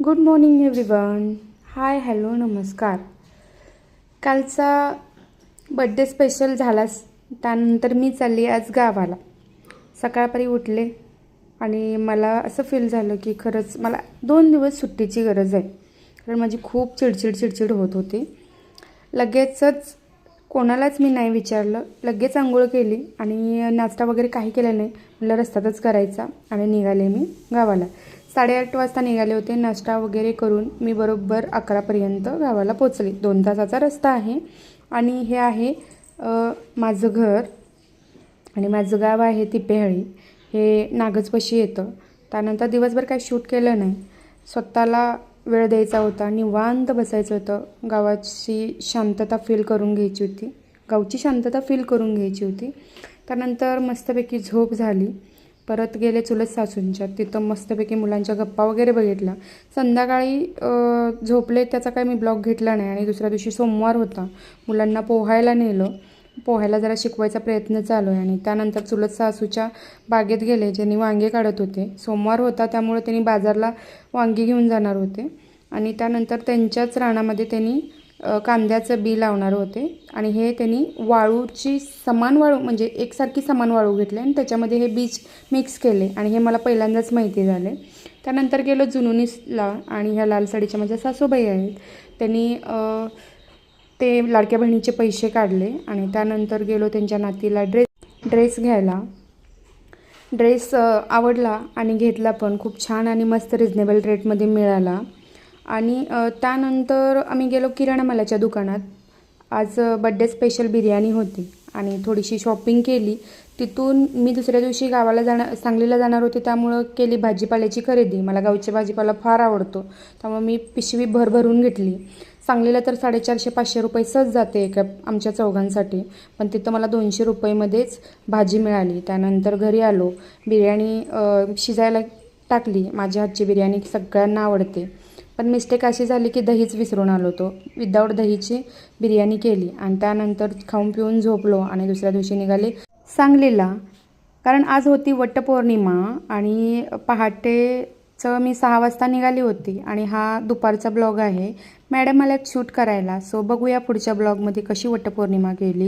Good morning everyone. Hi, hello, नमस्कार. कालचा birthday special झालाच. त्यानंतर मी चालली आज गावाला. सकाळपारी उठले आणि मला असं फील झालं की खरंच मला 2 दिवस सुट्टीची गरज आहे. कारण माझी खूप चिडचिड होत होती. लगेचच कोणालाच मी नाही विचारलं, लगेच अंघोळ केली आणि नाश्ता वगैरे काही केला नाही. म्हटलं रस्त्यातच करायचा आणि निघाले मी गावाला. 8:30 वाजता निघाले होते. नाश्ता वगैरे करून मी बरोबर 11पर्यंत गावाला पोचले. 2 तासाचा रस्ता आहे आणि हे आहे माझं घर आणि माझं गाव आहे तिपेहळी. हे नागजपाशी येतं. त्यानंतर दिवसभर काही शूट केलं नाही. स्वतःला वेळ द्यायचा होता, निवांत बसायचं होतं. गावाची शांतता फील करून घ्यायची होती. गावची शांतता फील करून घ्यायची होती. त्यानंतर मस्तपैकी झोप झाली. परत गेले चुलत सासूंच्या. तिथं मस्तपैकी मुलांच्या गप्पा वगैरे बघितल्या. संध्याकाळी झोपले, त्याचा काही मी ब्लॉग घेतला नाही. आणि दुसऱ्या दिवशी सोमवार होता. मुलांना पोहायला नेलं. पोहायला जरा शिकवायचा प्रयत्न चालू आहे. आणि त्यानंतर चुलत सासूच्या बागेत गेले, ज्यांनी वांगे काढत होते. सोमवार होता त्यामुळे त्यांनी बाजारला वांगी घेऊन जाणार होते. आणि त्यानंतर त्यांच्याच रानामध्ये त्यांनी कांद्याचं बी लावणार होते. आणि हे त्यांनी वाळूची समान वाळू, म्हणजे एकसारखी समान वाळू घेतले आणि त्याच्यामध्ये हे बीज मिक्स केले. आणि हे मला पहिल्यांदाच माहिती झाले. त्यानंतर गेलो जुनुनीसला. आणि ह्या लाल साडीच्या माझ्या सासूबाई आहेत. त्यांनी ते लाडक्या बहिणीचे पैसे काढले. आणि त्यानंतर गेलो त्यांच्या नातीला ड्रेस घ्यायला. ड्रेस आवडला आणि घेतला पण. खूप छान आणि मस्त रिजनेबल रेटमध्ये मिळाला. आणि त्यानंतर आम्ही गेलो किराणा मालाच्या दुकानात. आज बड्डे स्पेशल बिर्याणी होती आणि थोडीशी शॉपिंग केली. तिथून मी दुसऱ्या दिवशी गावाला सांगलीला जाणार होते, त्यामुळं केली भाजीपाल्याची खरेदी. मला गावचे भाजीपाला फार आवडतो, त्यामुळे मी पिशवी भरून घेतली. सांगलीला तर 450-500 रुपये सहज जाते एका आमच्या चौघांसाठी, पण तिथं मला 200 रुपयेमध्येच भाजी मिळाली. त्यानंतर घरी आलो. बिर्याणी शिजायला टाकली. माझ्या हातची बिर्याणी सगळ्यांना आवडते, पण मिस्टेक अशी झाली की दहीच विसरून आलो होतो. विदाऊट दहीची बिर्याणी केली. आणि त्यानंतर खाऊन पिऊन झोपलो आणि दुसऱ्या दिवशी निघाले सांगलीला. कारण आज होती वटपौर्णिमा आणि पहाटेचं मी 6 वाजता निघाली होती. आणि हा दुपारचा ब्लॉग आहे. मॅडम मला एक शूट करायला. सो बघूया पुढच्या ब्लॉगमध्ये कशी वटपौर्णिमा गेली.